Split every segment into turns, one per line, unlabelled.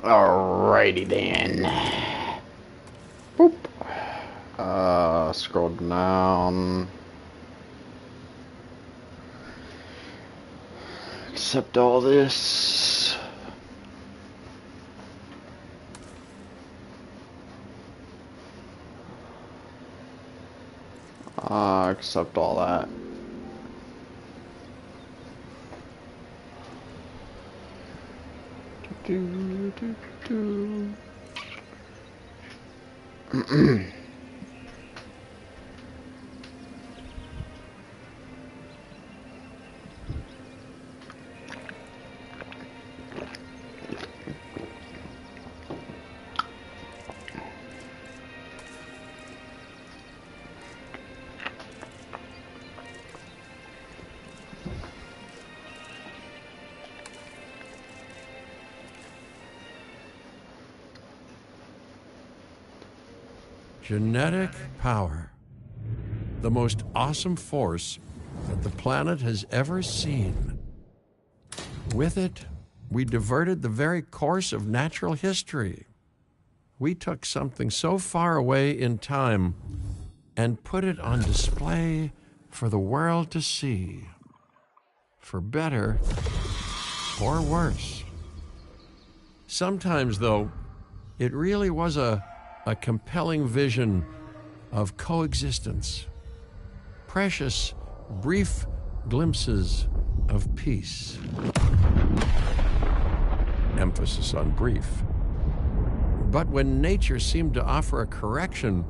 Alrighty then. Boop. Scroll down. Accept all this. Accept all that. Do, do, do, do.
Genetic power. The most awesome force that the planet has ever seen. With it, we diverted the very course of natural history. We took something so far away in time and put it on display for the world to see. For better or worse. Sometimes, though, it really was a compelling vision of coexistence. Precious, brief glimpses of peace. Emphasis on brief. But when nature seemed to offer a correction,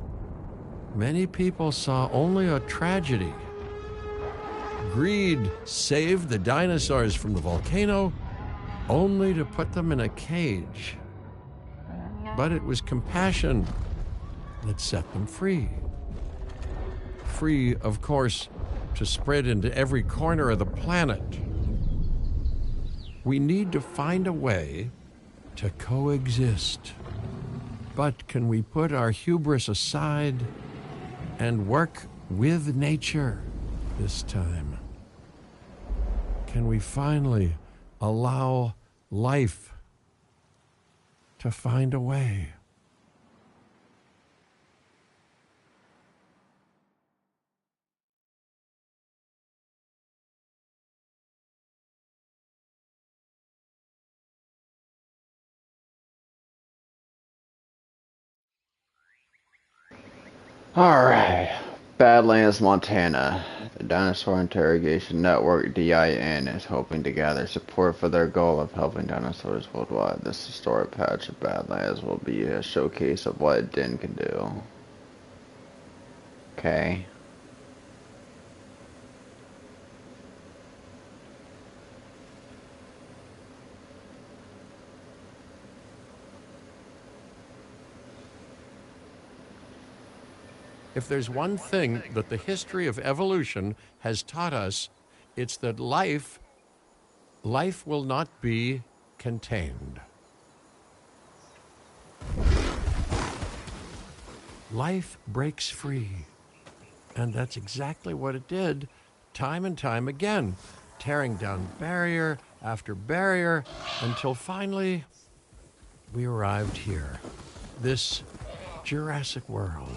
many people saw only a tragedy. Greed saved the dinosaurs from the volcano, only to put them in a cage. But it was compassion that set them free. Free, of course, to spread into every corner of the planet. We need to find a way to coexist. But can we put our hubris aside and work with nature this time? Can we finally allow life to find a way?
Alright. Badlands, Montana. The Dinosaur Interrogation Network, DIN, is hoping to gather support for their goal of helping dinosaurs worldwide. This historic patch of Badlands will be a showcase of what DIN can do. Okay.
If there's one thing that the history of evolution has taught us, it's that life will not be contained. Life breaks free. And that's exactly what it did, time and time again, tearing down barrier after barrier, until finally we arrived here, this Jurassic world.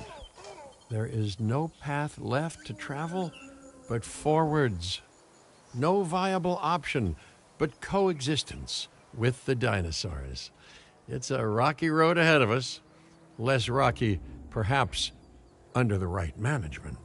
There is no path left to travel but forwards. No viable option but coexistence with the dinosaurs. It's a rocky road ahead of us. Less rocky, perhaps, under the right management.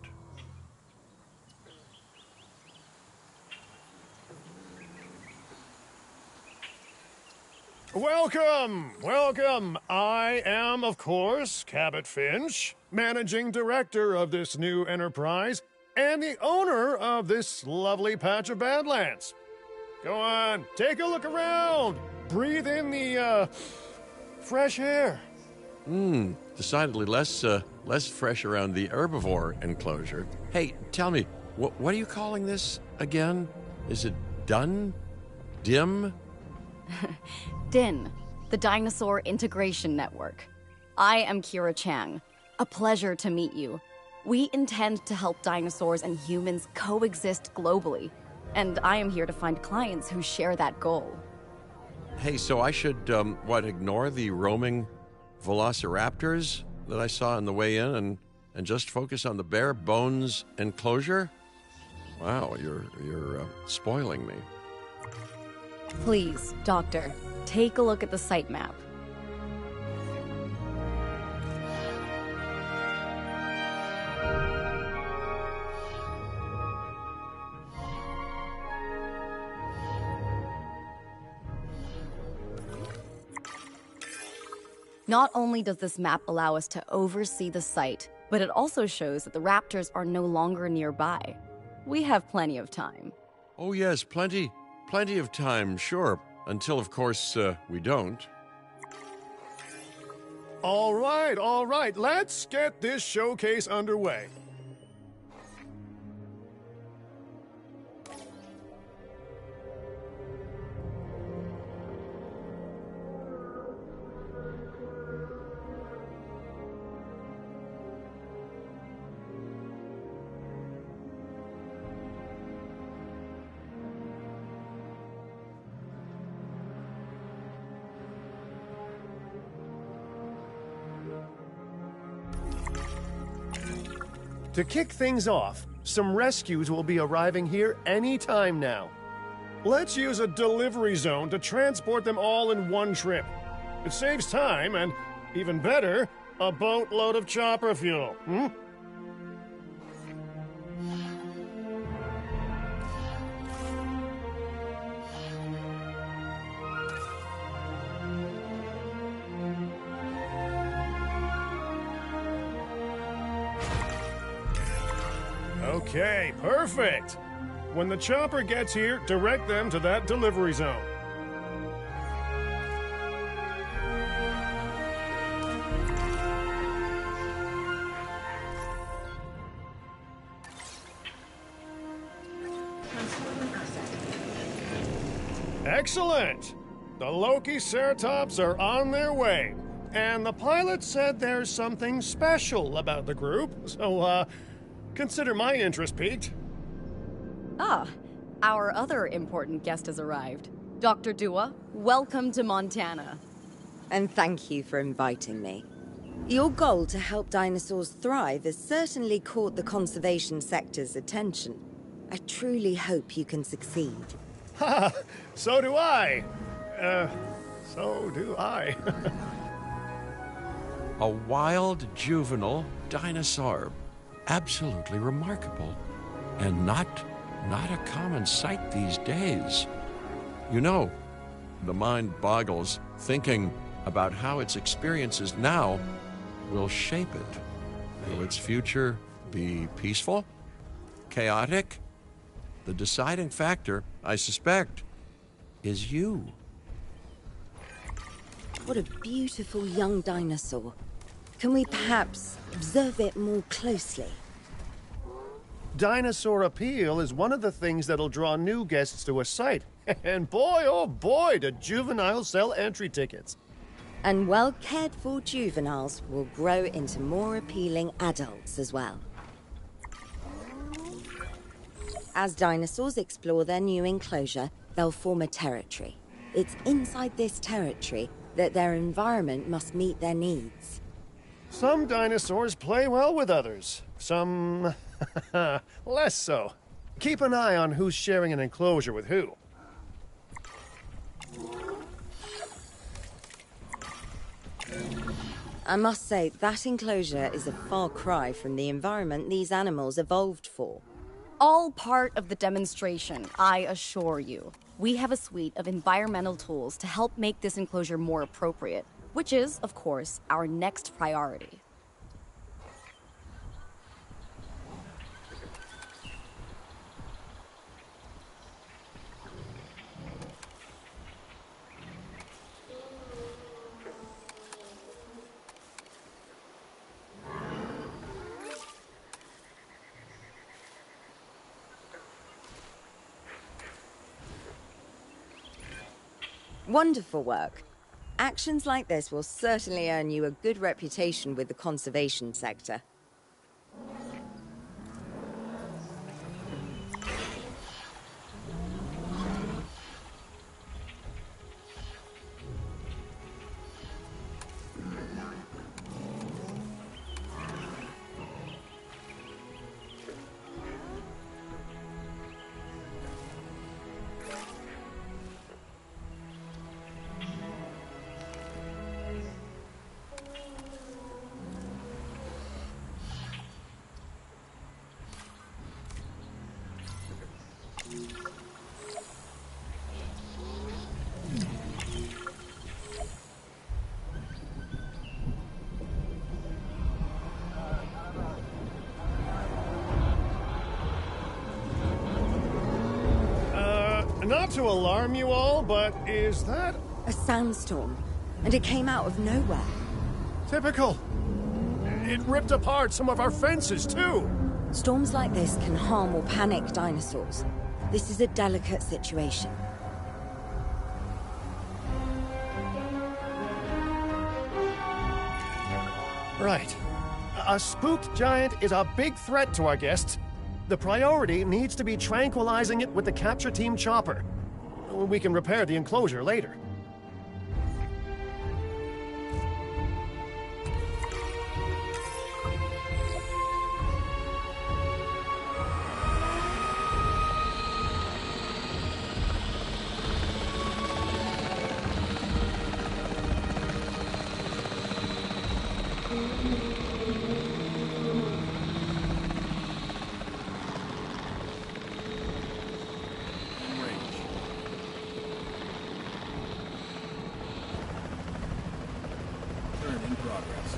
Welcome, welcome. I am, of course, Cabot Finch, managing director of this new enterprise and the owner of this lovely patch of Badlands. Go on, take a look around. Breathe in the, fresh air.
Decidedly less fresh around the herbivore enclosure. Hey, tell me, what are you calling this again? Is it done? Dim?
DIN, the Dinosaur Integration Network. I am Kira Chang. A pleasure to meet you. We intend to help dinosaurs and humans coexist globally, and I am here to find clients who share that goal.
Hey, so I should, ignore the roaming velociraptors that I saw on the way in and just focus on the bare bones enclosure? Wow, you're spoiling me.
Please, Doctor, take a look at the site map. Not only does this map allow us to oversee the site, but it also shows that the raptors are no longer nearby. We have plenty of time.
Oh, yes, plenty of time, sure. Until, of course, we don't.
All right, let's get this showcase underway. To kick things off, some rescues will be arriving here any time now. Let's use a delivery zone to transport them all in one trip. It saves time and, even better, a boatload of chopper fuel. Okay, perfect. When the chopper gets here, direct them to that delivery zone. Excellent! The Loki-Ceratops are on their way. And the pilot said there's something special about the group, so, consider my interest piqued.
Ah, our other important guest has arrived. Dr. Dua, welcome to Montana.
And thank you for inviting me. Your goal to help dinosaurs thrive has certainly caught the conservation sector's attention. I truly hope you can succeed.
Ha! So do I. So do I.
A wild juvenile dinosaur. Absolutely remarkable. And not a common sight these days. You know, the mind boggles thinking about how its experiences now will shape it. Will its future be peaceful? Chaotic? The deciding factor, I suspect, is you.
What a beautiful young dinosaur. Can we perhaps observe it more closely?
Dinosaur appeal is one of the things that'll draw new guests to a site. And boy, oh boy, do juveniles sell entry tickets.
And well-cared-for juveniles will grow into more appealing adults as well. As dinosaurs explore their new enclosure, they'll form a territory. It's inside this territory that their environment must meet their needs.
Some dinosaurs play well with others. Some less so. Keep an eye on who's sharing an enclosure with who.
I must say, that enclosure is a far cry from the environment these animals evolved for.
All part of the demonstration, I assure you. We have a suite of environmental tools to help make this enclosure more appropriate, which is, of course, our next priority.
Wonderful work. Actions like this will certainly earn you a good reputation with the conservation sector.
not to alarm you all, but is that
A sandstorm, and it came out of nowhere.
typical? It ripped apart some of our fences, too.
Storms like this can harm or panic dinosaurs. This is a delicate situation.
Right. A spooked giant is a big threat to our guests. The priority needs to be tranquilizing it with the capture team chopper. We can repair the enclosure later.
Turn in progress.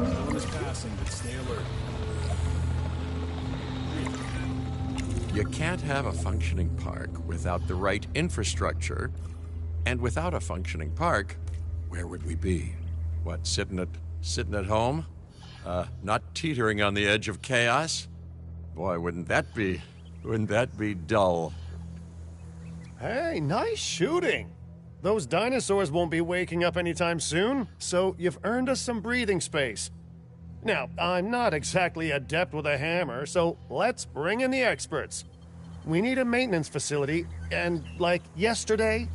Storm is passing, but stay alert.
You can't have a functioning park without the right infrastructure. And without a functioning park, where would we be? What, sitting at home? Not teetering on the edge of chaos? Boy, wouldn't that be dull?
Hey, nice shooting. Those dinosaurs won't be waking up anytime soon, so you've earned us some breathing space. Now, I'm not exactly adept with a hammer, so let's bring in the experts. We need a maintenance facility, and like yesterday,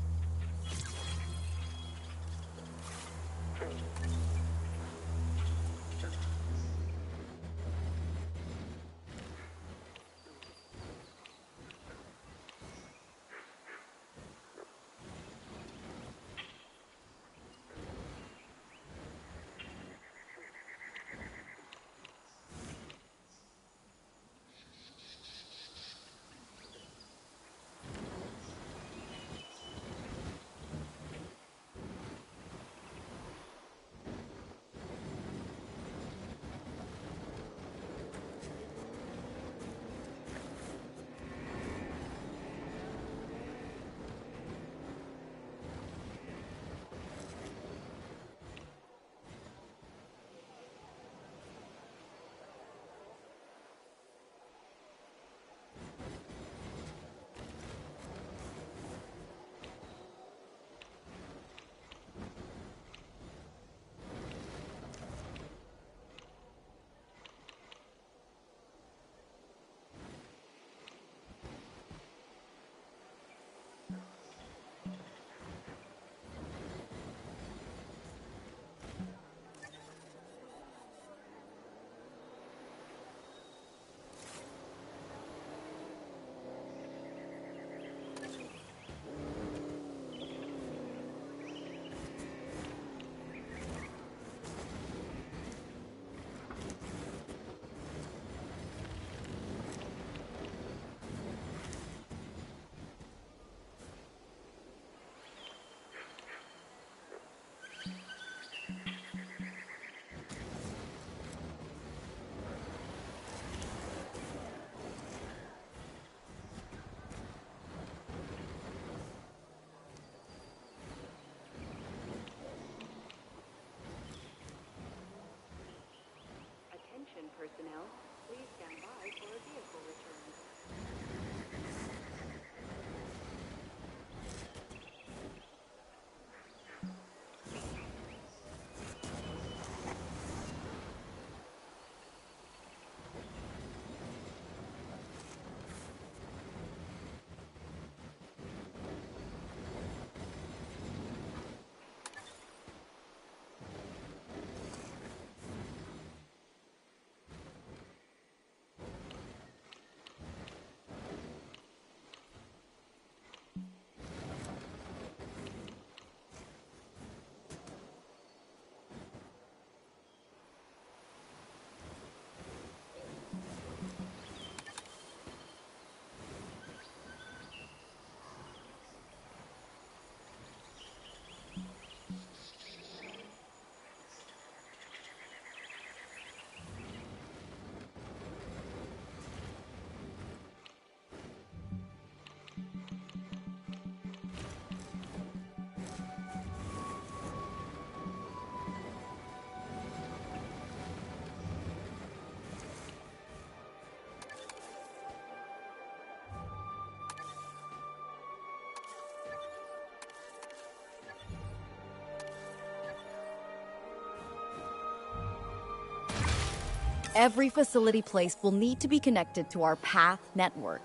Every facility place will need to be connected to our path network.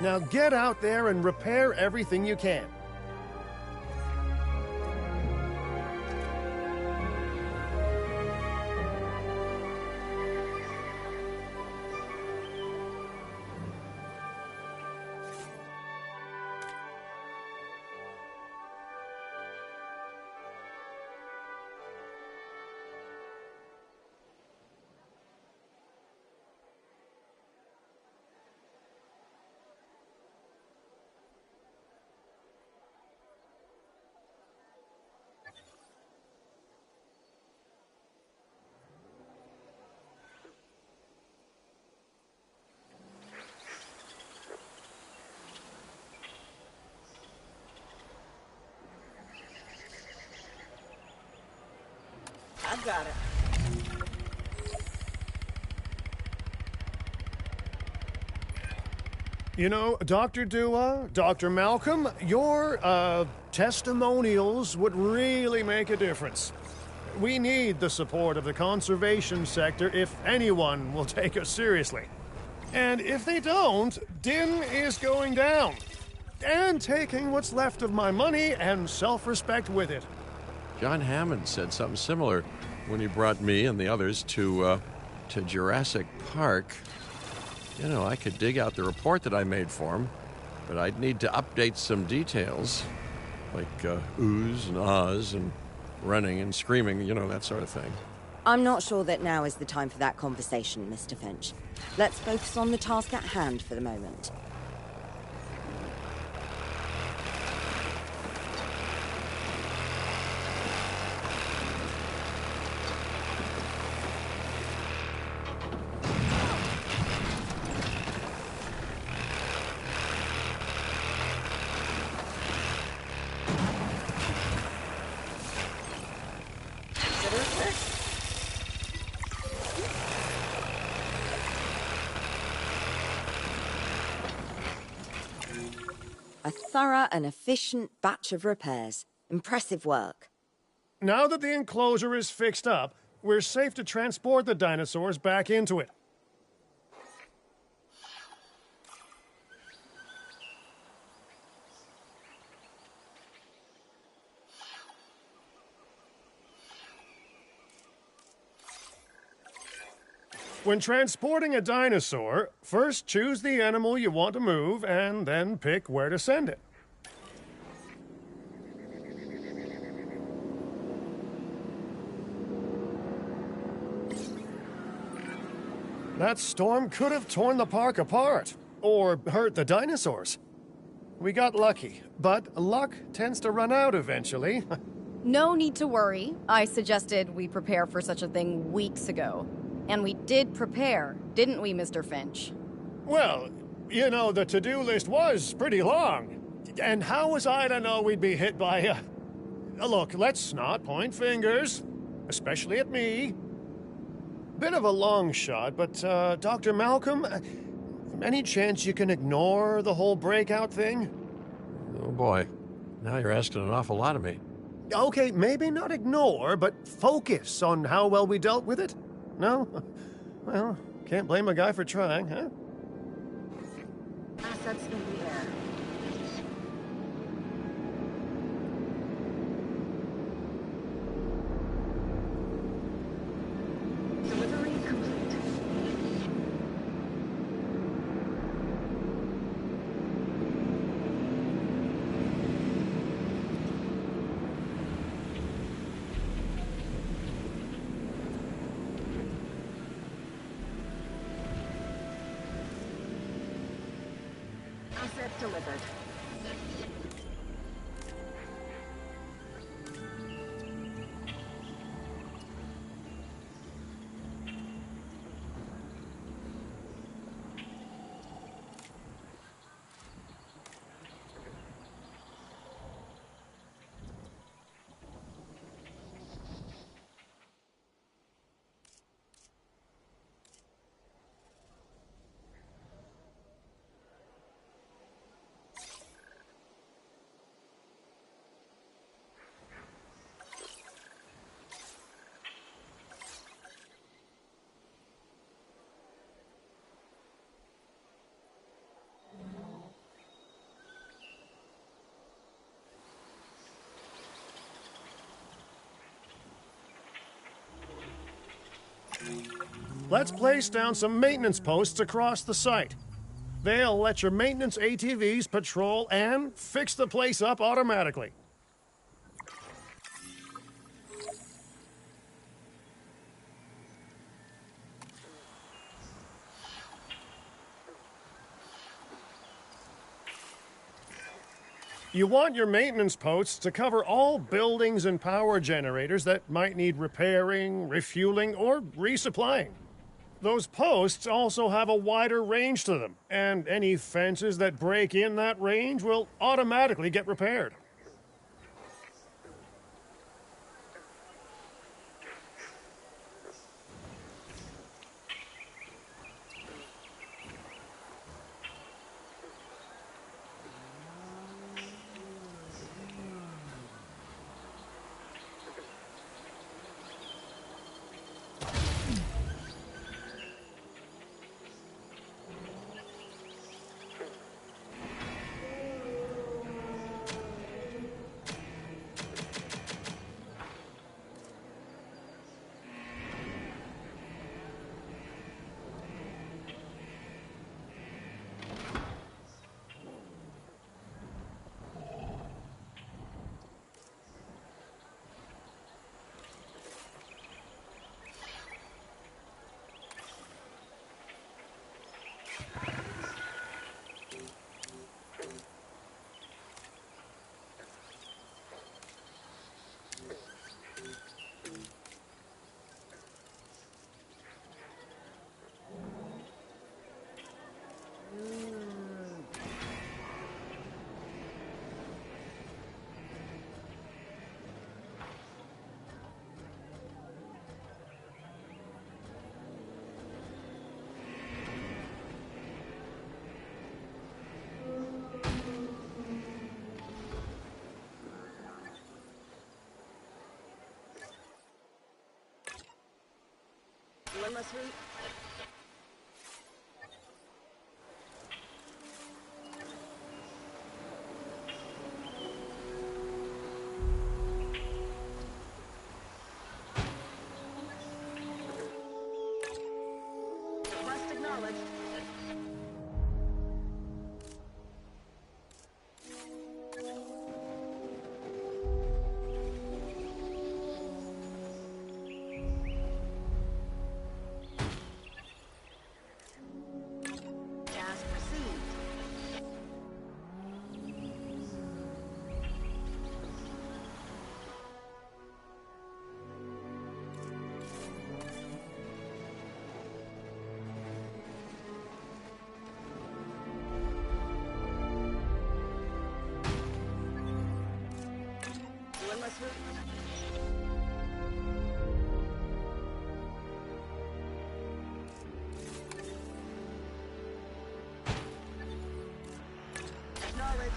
Now get out there and repair everything you can.
I've got it.
You know, Dr. Dua, Dr. Malcolm, your testimonials would really make a difference. We need the support of the conservation sector if anyone will take us seriously. And if they don't, Din is going down. And taking what's left of my money and self-respect with it.
John Hammond said something similar when he brought me and the others to Jurassic Park. You know, I could dig out the report that I made for him, but I'd need to update some details, like oohs and ahs and running and screaming, you know, that sort of thing.
I'm not sure that now is the time for that conversation, Mr. Finch. Let's focus on the task at hand for the moment. A thorough and efficient batch of repairs. Impressive work.
Now that the enclosure is fixed up, we're safe to transport the dinosaurs back into it. When transporting a dinosaur, first choose the animal you want to move and then pick where to send it. That storm could have torn the park apart, or hurt the dinosaurs. We got lucky, but luck tends to run out eventually.
No need to worry. I suggested we prepare for such a thing weeks ago. And we did prepare, didn't we, Mr. Finch?
Well, you know, the to-do list was pretty long. And how was I to know we'd be hit by a... Look, let's not point fingers, especially at me. Bit of a long shot, but, Dr. Malcolm, any chance you can ignore the whole breakout thing?
Oh boy, now you're asking an awful lot of me.
Okay, maybe not ignore, but focus on how well we dealt with it. No? Well, can't blame a guy for trying, huh?
Assets in the air. Delivery complete.
Asset delivered.
Let's place down some maintenance posts across the site. They'll let your maintenance ATVs patrol and fix the place up automatically. You want your maintenance posts to cover all buildings and power generators that might need repairing, refueling, or resupplying. Those posts also have a wider range to them, and any fences that break in that range will automatically get repaired.
One less route. Request acknowledged. Task received. One less route. Acknowledged.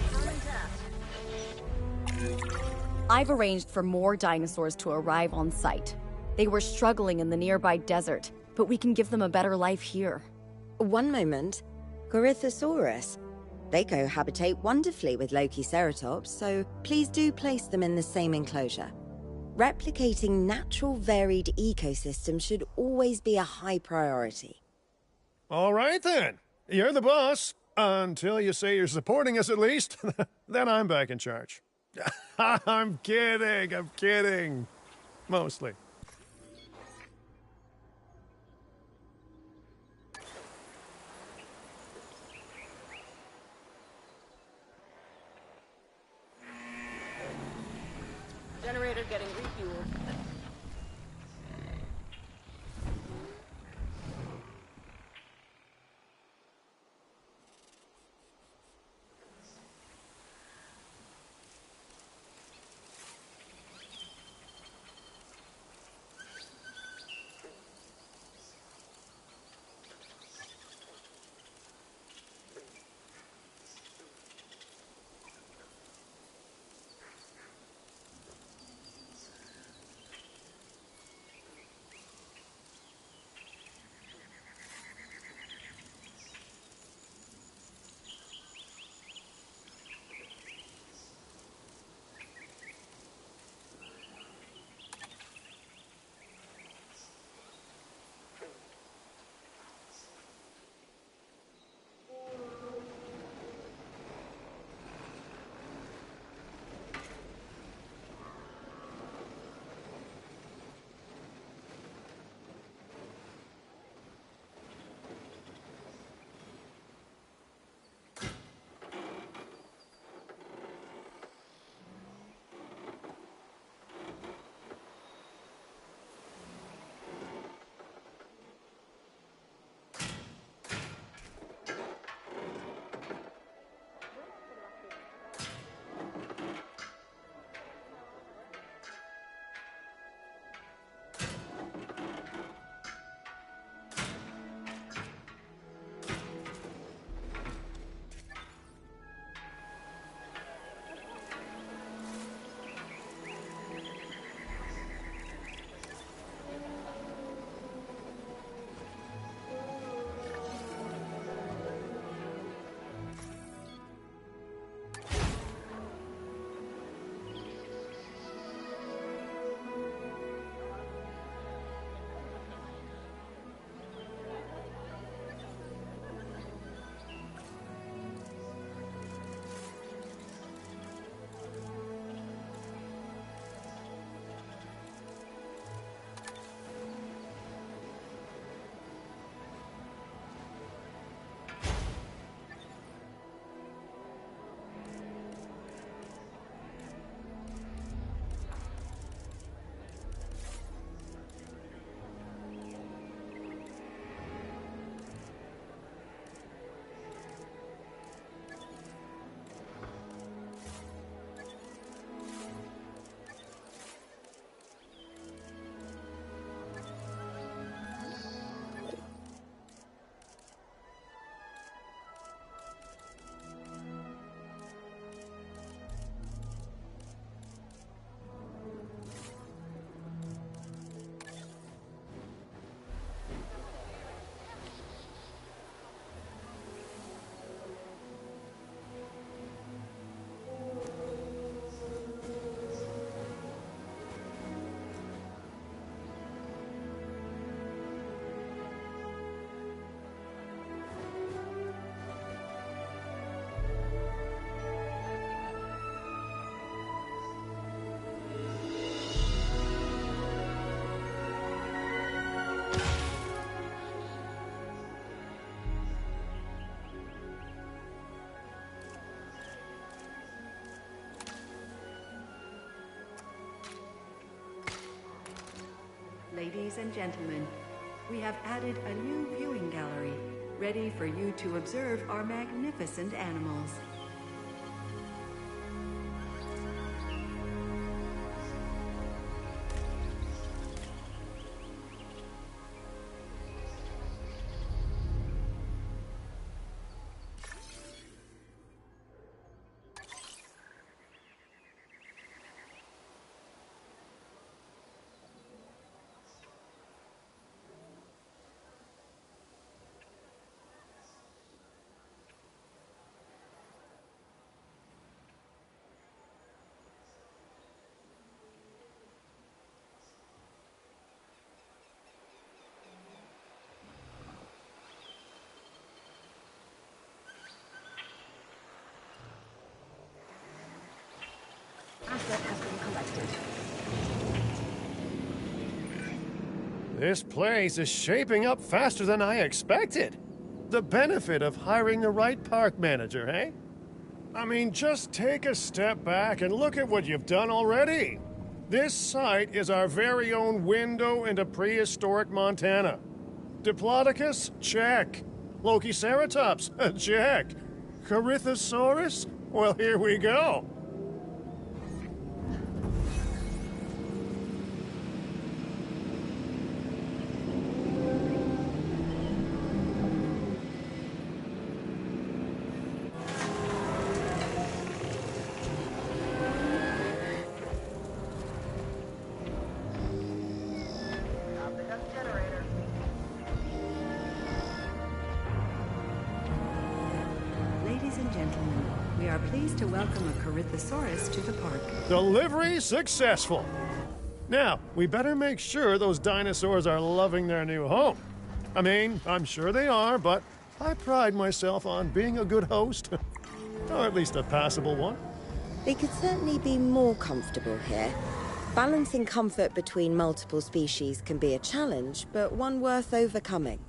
Confirming task.
I've arranged for more dinosaurs to arrive on site. They were struggling in the nearby desert, but we can give them a better life here.
One moment. Corythosaurus. They cohabitate wonderfully with Lokiceratops, so please do place them in the same enclosure. Replicating natural varied ecosystems should always be a high priority.
All right, then. You're the boss. Until you say you're supporting us, at least. Then I'm back in charge. I'm kidding. I'm kidding. Mostly.
Generator getting refueled.
Ladies and gentlemen, we have added a new viewing gallery, ready for you to observe our magnificent animals.
This place is shaping up faster than I expected. The benefit of hiring the right park manager, eh? I mean, just take a step back and look at what you've done already. This site is our very own window into prehistoric Montana. Diplodocus? Check. Lokiceratops? Check. Corythosaurus? Well, here we go.
Ladies and gentlemen, we are pleased to welcome a Corythosaurus to the park.
Delivery successful. Now, we better make sure those dinosaurs are loving their new home. I mean, I'm sure they are, but I pride myself on being a good host. Or at least a passable one.
They could certainly be more comfortable here. Balancing comfort between multiple species can be a challenge, but one worth overcoming.